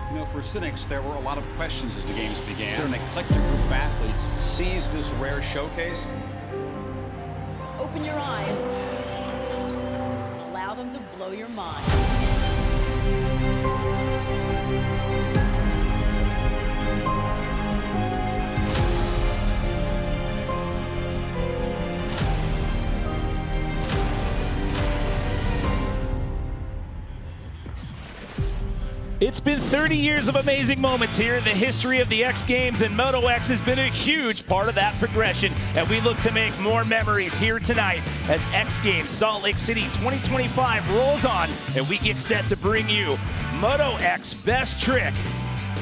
You know, for cynics, there were a lot of questions as the games began. An eclectic group of athletes seized this rare showcase. Open your eyes. Allow them to blow your mind. It's been 30 years of amazing moments here in the history of the X Games, and Moto X has been a huge part of that progression. And we look to make more memories here tonight as X Games Salt Lake City 2025 rolls on, and we get set to bring you Moto X Best Trick.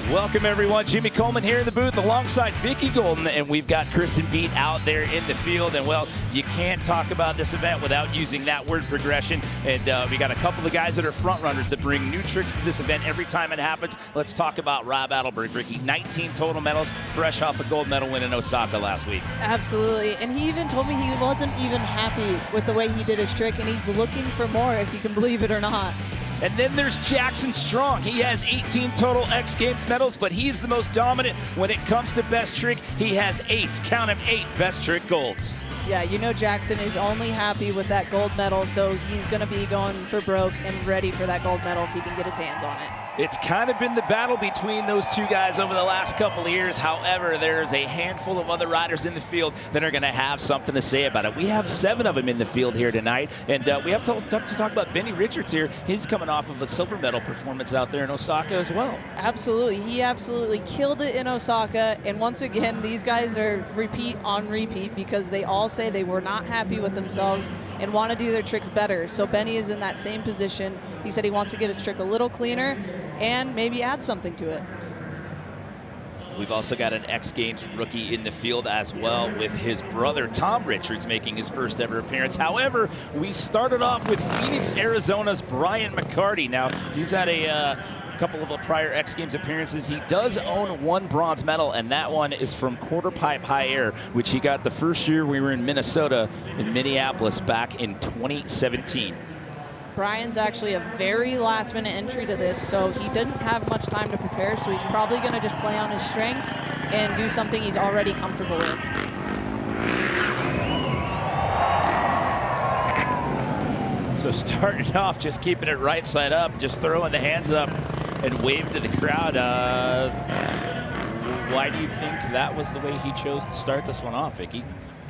Welcome everyone, Jimmy Coleman here in the booth alongside Vicky Golden, and we've got Kristen Beat out there in the field. And well, you can't talk about this event without using that word progression. And we got a couple of guys that are front runners that bring new tricks to this event every time it happens. Let's talk about Rob Adelberg, Ricky. 19 total medals, fresh off a gold medal win in Osaka last week. Absolutely, and he even told me he wasn't even happy with the way he did his trick, and he's looking for more, if you can believe it or not. And then there's Jackson Strong. He has 18 total X Games medals, but he's the most dominant when it comes to best trick. He has 8, count them, 8 best trick golds. Yeah, you know Jackson is only happy with that gold medal, so he's going to be going for broke and ready for that gold medal if he can get his hands on it. It's kind of been the battle between those two guys over the last couple of years. However, there's a handful of other riders in the field that are going to have something to say about it. We have 7 of them in the field here tonight, and we have to talk about Benny Richards here. He's coming off of a silver medal performance out there in Osaka as well. Absolutely. He absolutely killed it in Osaka, and once again, these guys are repeat on repeat because they all say they were not happy with themselves and want to do their tricks better. So Benny is in that same position. He said he wants to get his trick a little cleaner and maybe add something to it. We've also got an X Games rookie in the field as well, with his brother Tom Richards making his first ever appearance. However, we started off with Phoenix, Arizona's Brian McCarty. Now, he's had a couple of prior X Games appearances. He does own 1 bronze medal, and that one is from quarter pipe high air, which he got the first year we were in Minnesota, in Minneapolis, back in 2017. Brian's actually a very last-minute entry to this, so he didn't have much time to prepare, so he's probably going to just play on his strengths and do something he's already comfortable with. So starting off, just keeping it right side up, just throwing the hands up and waving to the crowd. Why do you think that was the way he chose to start this one off, Vicky?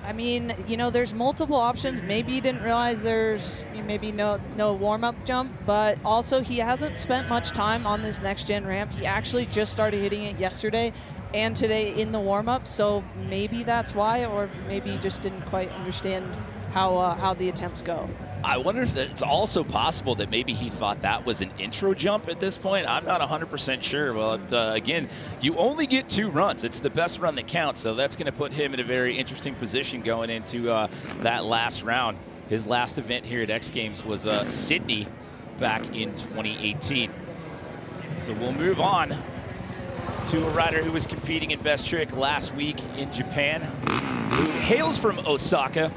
I mean, you know, there's multiple options. Maybe he didn't realize there's maybe no warm-up jump, but also he hasn't spent much time on this next-gen ramp. He actually just started hitting it yesterday and today in the warm-up, so maybe that's why, or maybe he just didn't quite understand how the attempts go. I wonder if it's also possible that maybe he thought that was an intro jump at this point. I'm not 100% sure. Well, again, you only get 2 runs. It's the best run that counts, so that's going to put him in a very interesting position going into that last round. His last event here at X Games was Sydney back in 2018. So we'll move on to a rider who was competing in Best Trick last week in Japan, who hails from Osaka.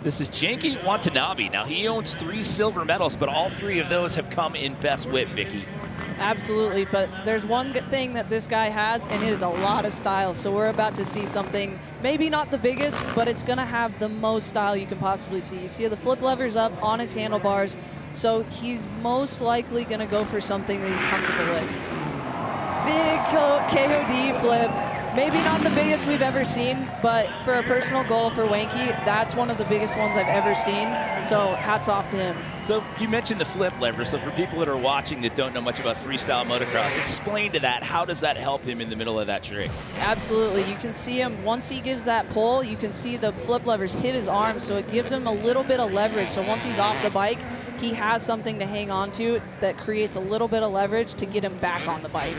This is Genki Watanabe. Now, he owns 3 silver medals, but all 3 of those have come in Best Whip, Vicky. Absolutely, but there's one good thing that this guy has, and it is a lot of style. So we're about to see something, maybe not the biggest, but it's going to have the most style you can possibly see. You see the flip levers up on his handlebars, so he's most likely going to go for something that he's comfortable with. Big KOD flip. Maybe not the biggest we've ever seen, but for a personal goal for Wanky, that's one of the biggest ones I've ever seen. So hats off to him. So you mentioned the flip lever. So for people that are watching that don't know much about freestyle motocross, explain to that, how does that help him in the middle of that trick? Absolutely. You can see him, once he gives that pull, you can see the flip levers hit his arm, so it gives him a little bit of leverage. So once he's off the bike, he has something to hang on to that creates a little bit of leverage to get him back on the bike.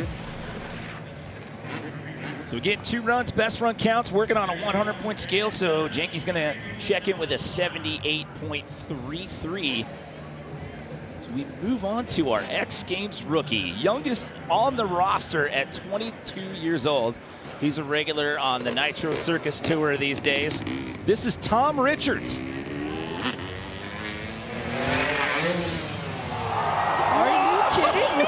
So we get 2 runs, best run counts, working on a 100-point scale, so Genki's gonna check in with a 78.33. So we move on to our X Games rookie, youngest on the roster at 22 years old. He's a regular on the Nitro Circus Tour these days. This is Tom Richards. Are you kidding me?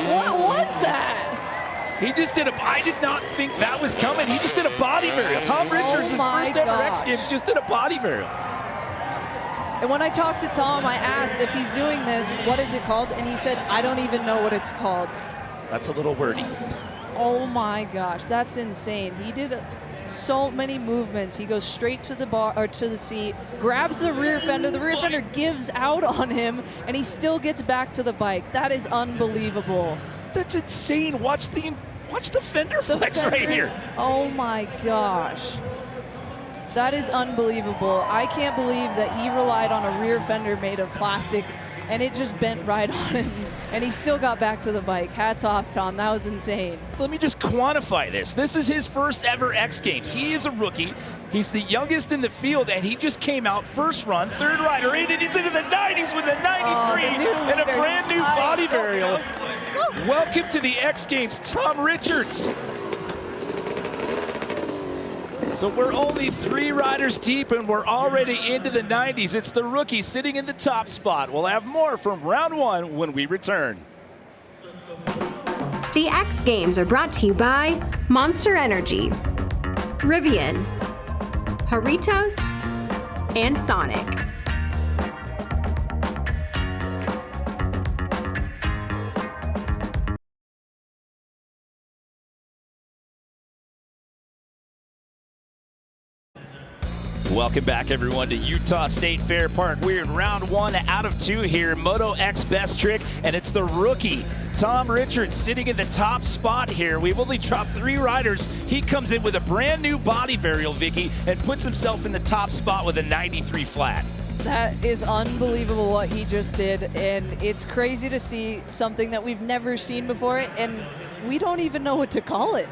What was that? He just did I did not think that was coming. He just did a body varial. Tom Richards, his first ever X Games, just did a body varial. And when I talked to Tom, I asked if he's doing this, what is it called? And he said, I don't even know what it's called. That's a little wordy. Oh my gosh, that's insane. He did so many movements. He goes straight to the bar or to the seat, grabs the rear fender. The rear fender gives out on him, and he still gets back to the bike. That is unbelievable. That's insane. Watch the fender flex right here. Oh my gosh. That is unbelievable. I can't believe that he relied on a rear fender made of plastic and it just bent right on him, and he still got back to the bike. Hats off, Tom. That was insane. Let me just quantify this. This is his first ever X Games. He is a rookie. He's the youngest in the field, and he just came out first run, third rider in, and he's into the 90s with a 93 and a brand new body varial. Welcome to the X Games, Tom Richards. So we're only 3 riders deep, and we're already into the 90s. It's the rookie sitting in the top spot. We'll have more from round 1 when we return. The X Games are brought to you by Monster Energy, Rivian, Haritos, and Sonic. Welcome back, everyone, to Utah State Fair Park. We're in round 1 out of 2 here. Moto X Best Trick, and it's the rookie, Tom Richards, sitting in the top spot here. We've only dropped 3 riders. He comes in with a brand new body varial, Vicky, and puts himself in the top spot with a 93 flat. That is unbelievable what he just did, and it's crazy to see something that we've never seen before, and we don't even know what to call it.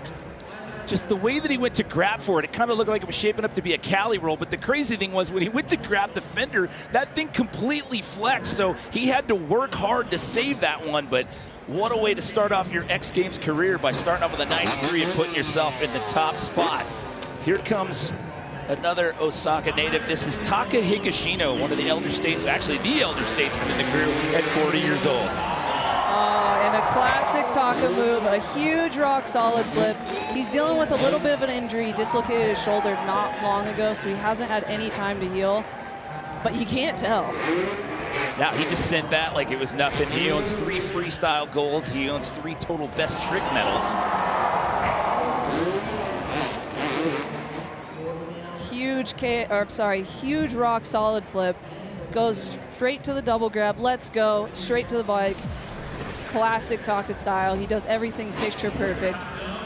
Just the way that he went to grab for it, it kind of looked like it was shaping up to be a Cali roll, but the crazy thing was when he went to grab the fender, that thing completely flexed, so he had to work hard to save that one. But what a way to start off your X Games career, by starting off with a 93 and putting yourself in the top spot. Here comes another Osaka native. This is Taka Higashino, one of the elder states, actually the elder statesman in the crew at 40 years old. And a classic Taka move, a huge rock solid flip. He's dealing with a little bit of an injury. He dislocated his shoulder not long ago, so he hasn't had any time to heal. But you can't tell. Now, he just sent that like it was nothing. He owns 3 freestyle golds. He owns 3 total best trick medals. Huge rock solid flip. Goes straight to the double grab. Let's go. Straight to the bike. Classic Taka style. He does everything picture perfect.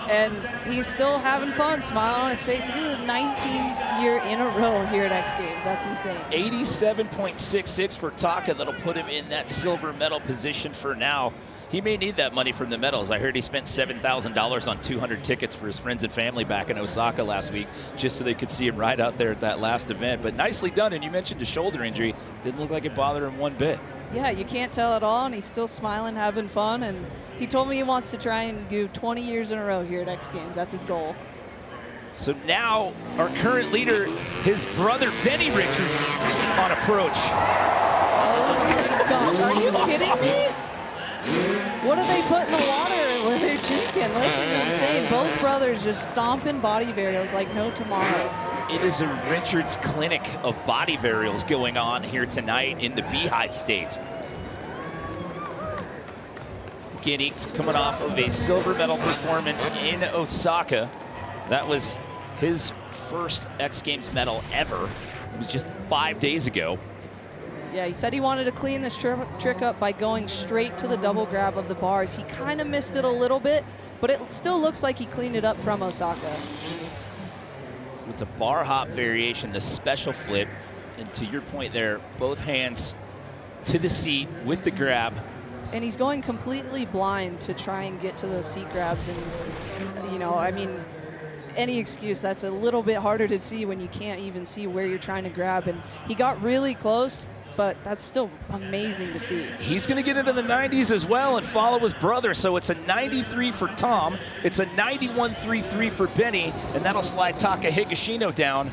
And he's still having fun, smile on his face. This is his 19th year in a row here at X Games. That's insane. 87.66 for Taka. That'll put him in that silver medal position for now. He may need that money from the medals. I heard he spent $7,000 on 200 tickets for his friends and family back in Osaka last week, just so they could see him right out there at that last event. But nicely done, and you mentioned a shoulder injury. Didn't look like it bothered him one bit. Yeah, you can't tell at all, and he's still smiling, having fun, and he told me he wants to try and do 20 years in a row here at X Games. That's his goal. So now our current leader, his brother Benny Richards, on approach. Oh my God, are you kidding me? What do they put in the water when they're drinking? This is insane. Both brothers just stomping body varials like no tomorrow. It is a Richards clinic of body varials going on here tonight in the Beehive State. Again, he's coming off of a silver medal performance in Osaka. That was his first X Games medal ever. It was just 5 days ago. Yeah, he said he wanted to clean this trick up by going straight to the double grab of the bars. He kind of missed it a little bit, but it still looks like he cleaned it up from Osaka. So it's a bar hop variation, the special flip. And to your point there, both hands to the seat with the grab. And he's going completely blind to try and get to those seat grabs. And, you know, I mean, any excuse, that's a little bit harder to see when you can't even see where you're trying to grab. And he got really close, but that's still amazing to see. He's going to get into the 90s as well and follow his brother. So it's a 93 for Tom. It's a 91.33 for Benny, and that'll slide Taka Higashino down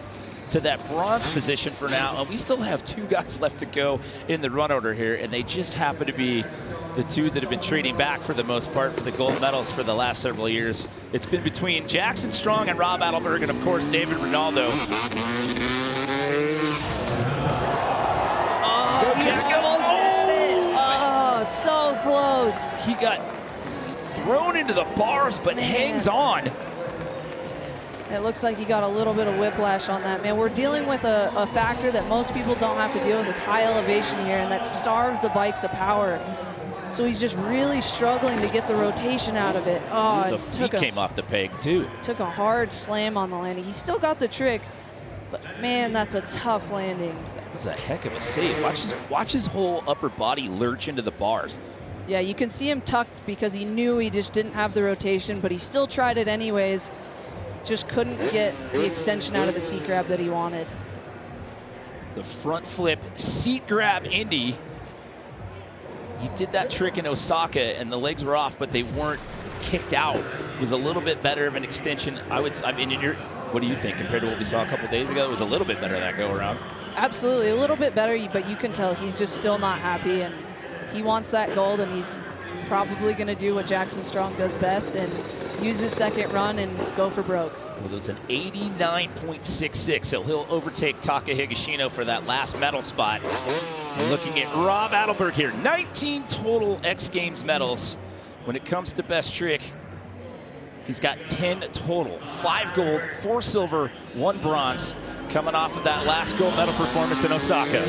to that bronze position for now. And we still have 2 guys left to go in the run order here, and they just happen to be the 2 that have been trading back for the most part for the gold medals for the last several years. It's been between Jackson Strong and Rob Adelberg, and of course David Ronaldo. Oh, he almost had it. Oh, so close. He got thrown into the bars, but hangs on. It looks like he got a little bit of whiplash on that, man. We're dealing with a factor that most people don't have to deal with, is high elevation here, and that starves the bikes of power. So he's just really struggling to get the rotation out of it. Oh, the feet came off the peg too. Took a hard slam on the landing. He still got the trick, but man, that's a tough landing. That's a heck of a save. Watch his whole upper body lurch into the bars. Yeah, you can see him tucked because he knew he just didn't have the rotation, but he still tried it anyways. Just couldn't get the extension out of the seat grab that he wanted. The front flip seat grab Indy. He did that trick in Osaka and the legs were off, but they weren't kicked out. It was a little bit better of an extension. I mean, what do you think compared to what we saw a couple days ago? It was a little bit better that go around. Absolutely, a little bit better, but you can tell he's just still not happy, and he wants that gold, and he's probably going to do what Jackson Strong does best and use his second run and go for broke. Well, it's an 89.66, so he'll overtake Taka Higashino for that last medal spot. And looking at Rob Adelberg here, 19 total X Games medals. When it comes to best trick, he's got 10 total. 5 gold, 4 silver, 1 bronze, coming off of that last gold medal performance in Osaka.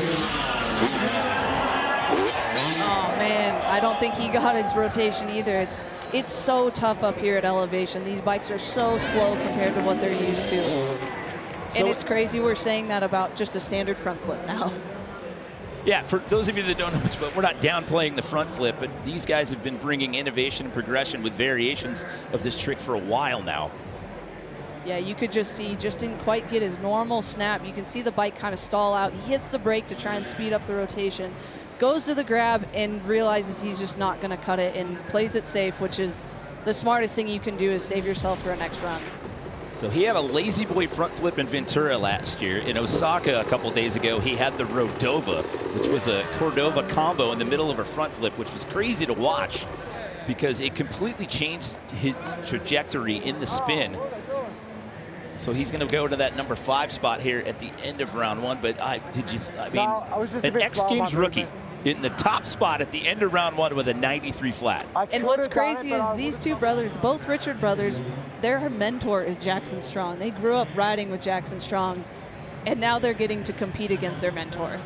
Oh man, I don't think he got his rotation either. It's so tough up here at elevation. These bikes are so slow compared to what they're used to. And it's crazy we're saying that about just a standard front flip now. Yeah, for those of you that don't know much, but we're not downplaying the front flip, but these guys have been bringing innovation and progression with variations of this trick for a while now. Yeah, you could just see, just didn't quite get his normal snap. You can see the bike kind of stall out. He hits the brake to try and speed up the rotation, goes to the grab and realizes he's just not going to cut it and plays it safe, which is the smartest thing you can do, is save yourself for a next run. So he had a lazy boy front flip in Ventura last year. In Osaka a couple days ago, he had the Rodova, which was a Cordova combo in the middle of a front flip, which was crazy to watch because it completely changed his trajectory in the spin. So he's going to go to that number 5 spot here at the end of round 1. But an X Games rookie in the top spot at the end of round 1 with a 93 flat. And what's crazy is these two brothers, both Richard brothers, their mentor is Jackson Strong. They grew up riding with Jackson Strong, and now they're getting to compete against their mentor.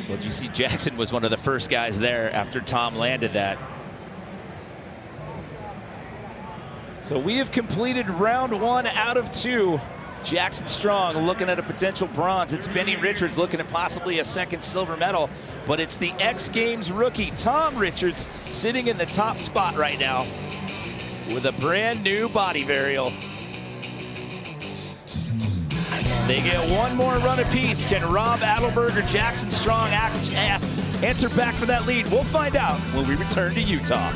Well, you see, Jackson was one of the first guys there after Tom landed that. So we have completed round 1 out of 2. Jackson Strong looking at a potential bronze. It's Benny Richards looking at possibly a second silver medal, but it's the X Games rookie, Tom Richards, sitting in the top spot right now with a brand new body varial. They get one more run apiece. Can Rob Adelberg or Jackson Strong answer back for that lead? We'll find out when we return to Utah.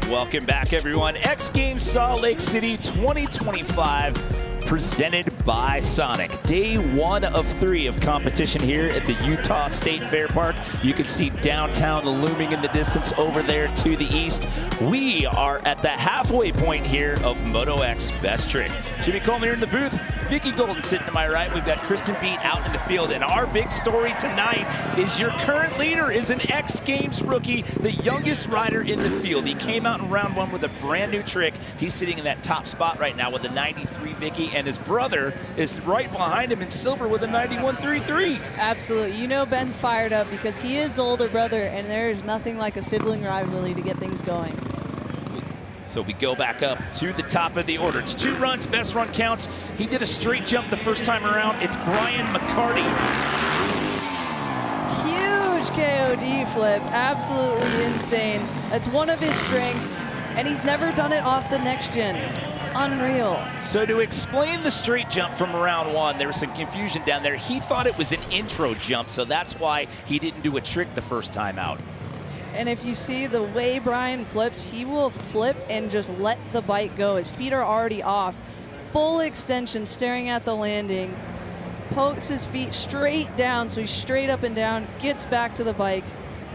Welcome back, everyone. X Games Salt Lake City 2025, presented by Sonic. Day 1 of 3 of competition here at the Utah State Fair Park. You can see downtown looming in the distance over there to the east. We are at the halfway point here of Moto X Best Trick. Jimmy Coleman here in the booth. Vicky Golden sitting to my right. We've got Kristen Beat out in the field. And our big story tonight is your current leader is an X Games rookie, the youngest rider in the field. He came out in round 1 with a brand new trick. He's sitting in that top spot right now with a 93 Vicky, and his brother is right behind him in silver with a 91.33. Absolutely. You know Ben's fired up because he is the older brother, and there is nothing like a sibling rivalry to get things going. So we go back up to the top of the order. It's 2 runs, best run counts. He did a straight jump the first time around. It's Brian McCarty. Huge KOD flip, absolutely insane. That's one of his strengths, and he's never done it off the next gen. unreal. So to explain the straight jump from round one, there was some confusion down there. He thought it was an intro jump, so that's why he didn't do a trick the first time out. And if you see the way Brian flips, he will flip and just let the bike go. His feet are already off. Full extension, staring at the landing. Pokes his feet straight down, so he's straight up and down, gets back to the bike,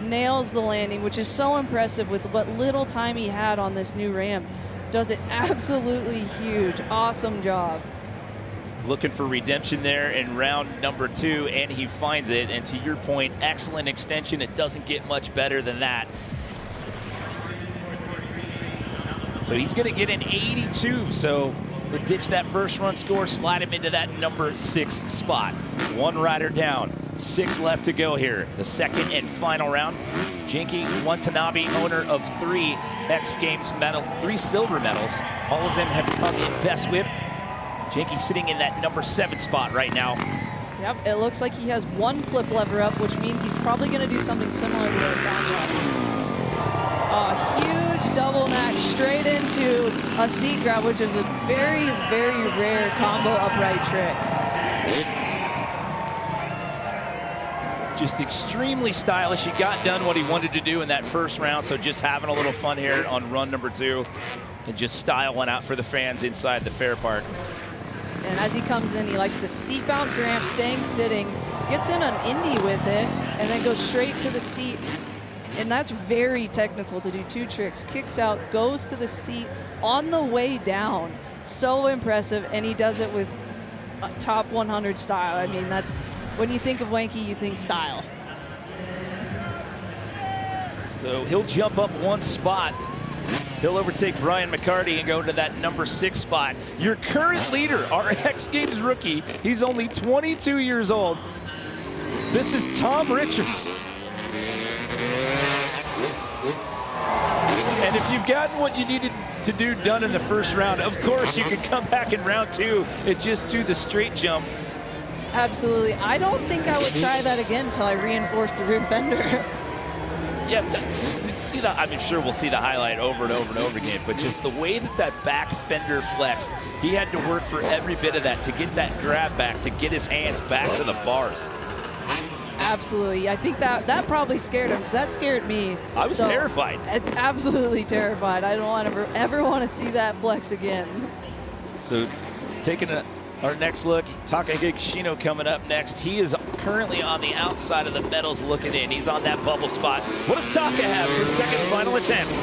nails the landing, which is so impressive with what little time he had on this new ramp. Does it absolutely huge. Awesome job. Looking for redemption there in round number two, and he finds it. And to your point, excellent extension. It doesn't get much better than that. So he's going to get an 82. So we'll ditch that first run score, slide him into that number 6 spot. One rider down, 6 left to go here. The second and final round. Genki Watanabe, owner of 3 X Games medal, 3 silver medals. All of them have come in best whip. Genki sitting in that number 7 spot right now. Yep, it looks like he has 1 flip lever up, which means he's probably going to do something similar to Osaka. A huge double knack straight into a seat grab, which is a very, very rare combo upright trick. Just extremely stylish. He got done what he wanted to do in that first round, so just having a little fun here on run number 2 and just style one out for the fans inside the fair park. And as he comes in, he likes to seat bounce ramp, staying sitting, gets in an Indy with it, and then goes straight to the seat. And that's very technical to do 2 tricks. Kicks out, goes to the seat on the way down. So impressive, and he does it with top 100 style. I mean, that's, when you think of Wanky, you think style. So he'll jump up 1 spot. He'll overtake Brian McCarty and go to that number 6 spot. Your current leader, our X Games rookie, he's only 22 years old. This is Tom Richards. And if you've gotten what you needed to do done in the first round, of course you can come back in round 2 and just do the straight jump. Absolutely. I don't think I would try that again until I reinforce the rear fender. Yeah, see that. I'm sure we'll see the highlight over and over and over again, but just the way that that back fender flexed, he had to work for every bit of that to get that grab back, to get his hands back to the bars. Absolutely. I think that probably scared him, because that scared me. I was terrified. It's absolutely terrified. I don't ever want to see that flex again. So taking our next look, Taka Higashino coming up next. He is currently on the outside of the medals looking in. He's on that bubble spot. What does Taka have for his second final attempt?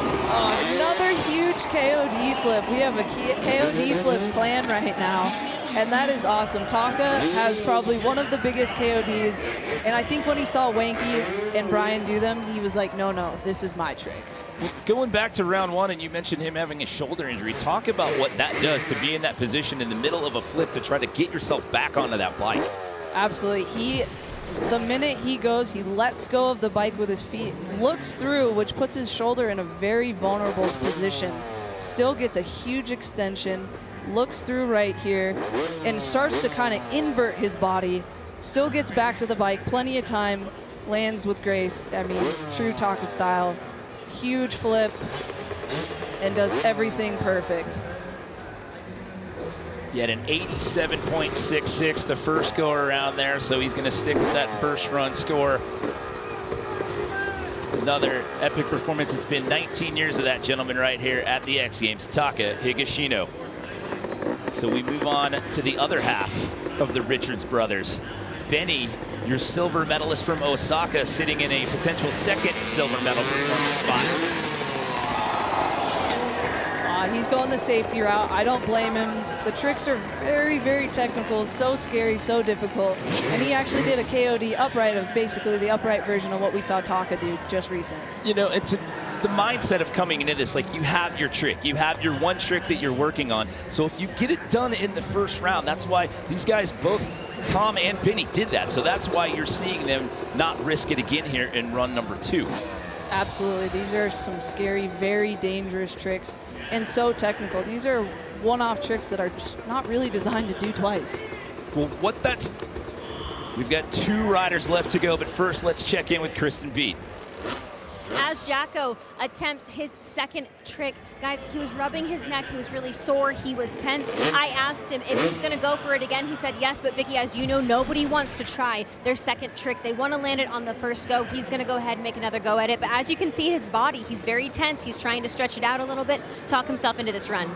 Another huge KOD flip. We have a KOD flip plan right now, and that is awesome. Taka has probably one of the biggest KODs, and I think when he saw Wanky and Brian do them, he was like, no, this is my trick. Well, going back to round 1, and you mentioned him having a shoulder injury. Talk about what that does to be in that position in the middle of a flip to try to get yourself back onto that bike. Absolutely. The minute he goes, he lets go of the bike with his feet, looks through, which puts his shoulder in a very vulnerable position, still gets a huge extension, looks through right here, and starts to kind of invert his body, still gets back to the bike, plenty of time, lands with grace. I mean, true Taka style. Huge flip, and does everything perfect. He had an 87.66 the first go around there, so he's going to stick with that first run score. Another epic performance. It's been 19 years of that gentleman right here at the X Games, Taka Higashino. So we move on to the other half of the Richards brothers. Benny, your silver medalist from Osaka, sitting in a potential second silver medal performance spot. He's going the safety route. I don't blame him. The tricks are very, very technical, so scary, so difficult. And he actually did a KOD upright of basically the upright version of what we saw Taka do just recently. You know, it's the mindset of coming into this, like you have your trick. You have your one trick that you're working on. So if you get it done in the first round, that's why these guys, both Tom and Benny, did that. So that's why you're seeing them not risk it again here in run number 2. Absolutely. These are some scary, very dangerous tricks and so technical. These are one-off tricks that are just not really designed to do twice. Well, we've got 2 riders left to go, but first let's check in with Kristen Beat. as Jacko attempts his second trick, guys, he was rubbing his neck. He was really sore. He was tense. I asked him if he's going to go for it again. He said yes, but Vicky, as you know, nobody wants to try their second trick. They want to land it on the first go. He's going to go ahead and make another go at it. But as you can see, his body, he's very tense. He's trying to stretch it out a little bit, talk himself into this run.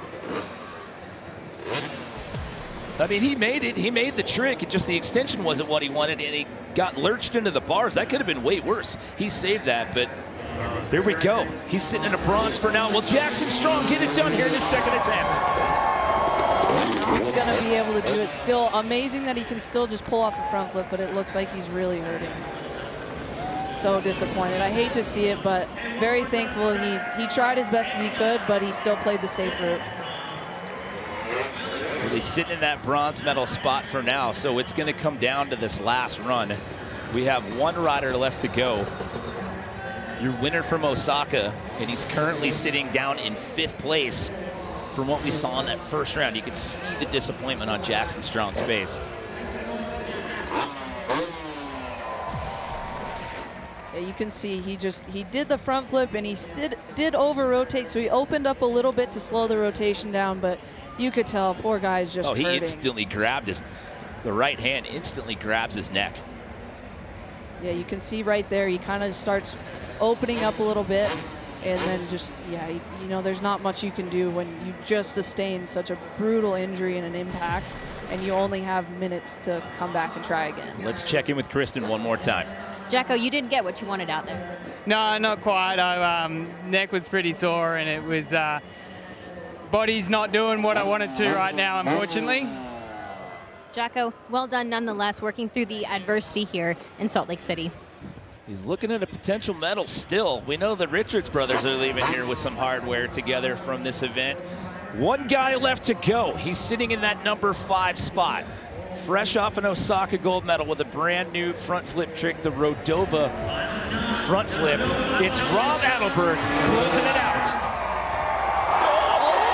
I mean, he made it. He made the trick. Just the extension wasn't what he wanted, and he got lurched into the bars. That could have been way worse. He saved that, but here we go. He's sitting in a bronze for now. Will Jackson Strong get it done here in his second attempt? He's going to be able to do it. Still amazing that he can still just pull off a front flip, but it looks like he's really hurting. So disappointed. I hate to see it, but very thankful. He tried as best as he could, but he still played the safe route. He's sitting in that bronze medal spot for now, so it's going to come down to this last run. We have one rider left to go. Your winner from Osaka, and he's currently sitting down in 5th place from what we saw in that first round. You can see the disappointment on Jackson Strong's face. Yeah, you can see he did the front flip, and he did over rotate, so he opened up a little bit to slow the rotation down, but you could tell, poor guy's just hurting. He instantly grabbed the right hand instantly grabs his neck. Yeah, you can see right there, he kind of starts opening up a little bit, and then just, yeah, you know, there's not much you can do when you just sustain such a brutal injury and an impact, and you only have minutes to come back and try again. Let's check in with Kristen one more time. Jacko, you didn't get what you wanted out there. No, not quite. Neck was pretty sore, and it was body's not doing what I wanted to right now, unfortunately. Jacko, well done nonetheless, working through the adversity here in Salt Lake City. He's looking at a potential medal still. We know the Richards brothers are leaving here with some hardware together from this event. One guy left to go. He's sitting in that number 5 spot. Fresh off an Osaka gold medal with a brand new front flip trick, the Rodova front flip. It's Rob Adelberg closing it out.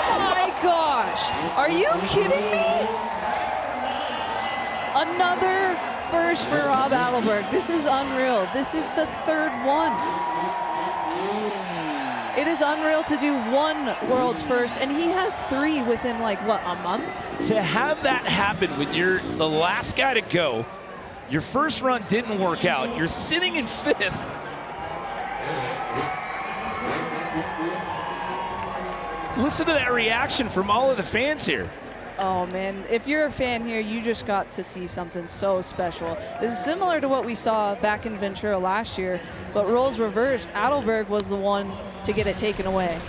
Oh my gosh, are you kidding me? Another first for Rob Adelberg. This is unreal. This is the 3rd one. It is unreal to do 1 world's first, and he has 3 within, like, what, a month? To have that happen when you're the last guy to go, your first run didn't work out, you're sitting in 5th. Listen to that reaction from all of the fans here. Oh man, if you're a fan here, you just got to see something so special. This is similar to what we saw back in Ventura last year, but roles reversed. Adelberg was the one to get it taken away.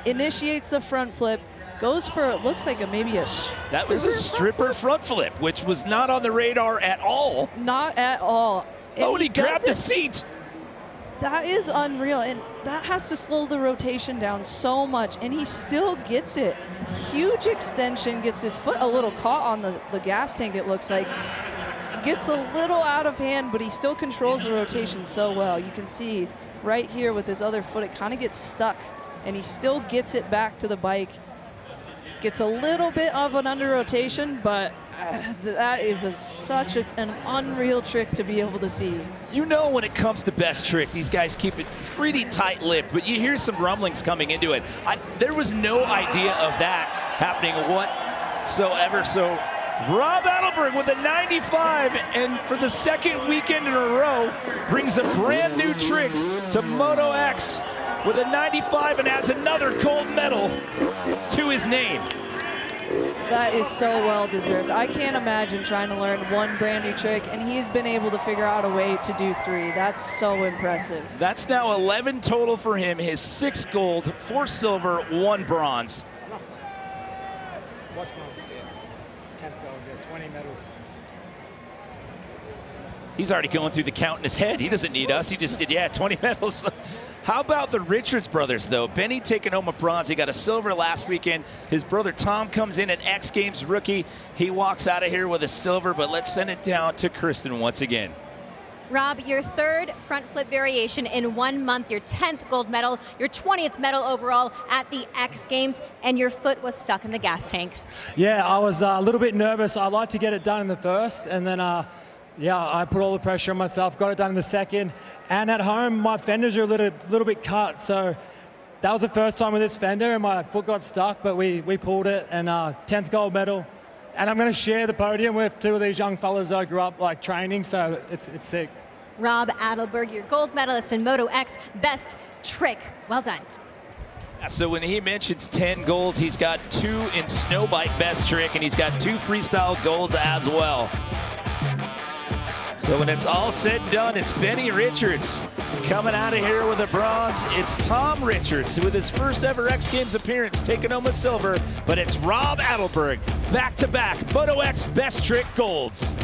Initiates the front flip, goes for, it looks like maybe a that was a stripper front flip, which was not on the radar at all. Not at all. And he grabbed the seat. That is unreal, and that has to slow the rotation down so much, and he still gets it. Huge extension, gets his foot a little caught on the gas tank, it looks like. Gets a little out of hand, but he still controls the rotation so well. You can see right here with his other foot, it kind of gets stuck, and he still gets it back to the bike. Gets a little bit of an under rotation, but that is such an unreal trick to be able to see. You know, when it comes to best trick, these guys keep it pretty tight-lipped, but you hear some rumblings coming into it. There was no idea of that happening whatsoever. So Rob Adelberg with a 95, and for the 2nd weekend in a row, brings a brand new trick to Moto X with a 95 and adds another gold medal to his name. That is so well deserved. I can't imagine trying to learn 1 brand new trick, and he's been able to figure out a way to do 3. That's so impressive. That's now 11 total for him. His 6 gold, 4 silver, 1 bronze. Watch my 10th gold, 20 medals. He's already going through the count in his head. He doesn't need us. He just did, 20 medals. How about the Richards brothers, though? Benny taking home a bronze. He got a silver last weekend. His brother Tom comes in, an X Games rookie. He walks out of here with a silver, but let's send it down to Kristen once again. Rob, your 3rd front flip variation in 1 month, your 10th gold medal, your 20th medal overall at the X Games, and your foot was stuck in the gas tank. Yeah, I was a little bit nervous. I like to get it done in the first, and then Yeah, I put all the pressure on myself, got it done in the second. And at home, my fenders are a little bit cut. So that was the first time with this fender, and my foot got stuck, but we pulled it, and 10th gold medal. And I'm going to share the podium with two of these young fellas that I grew up like training, so it's sick. Rob Adelberg, your gold medalist in Moto X Best Trick. Well done. So when he mentions 10 golds, he's got 2 in snowbike best trick, and he's got 2 freestyle golds as well. So when it's all said and done, it's Benny Richards coming out of here with a bronze. It's Tom Richards with his first ever X Games appearance taking home a silver, but it's Rob Adelberg back-to-back Moto X Best Trick golds.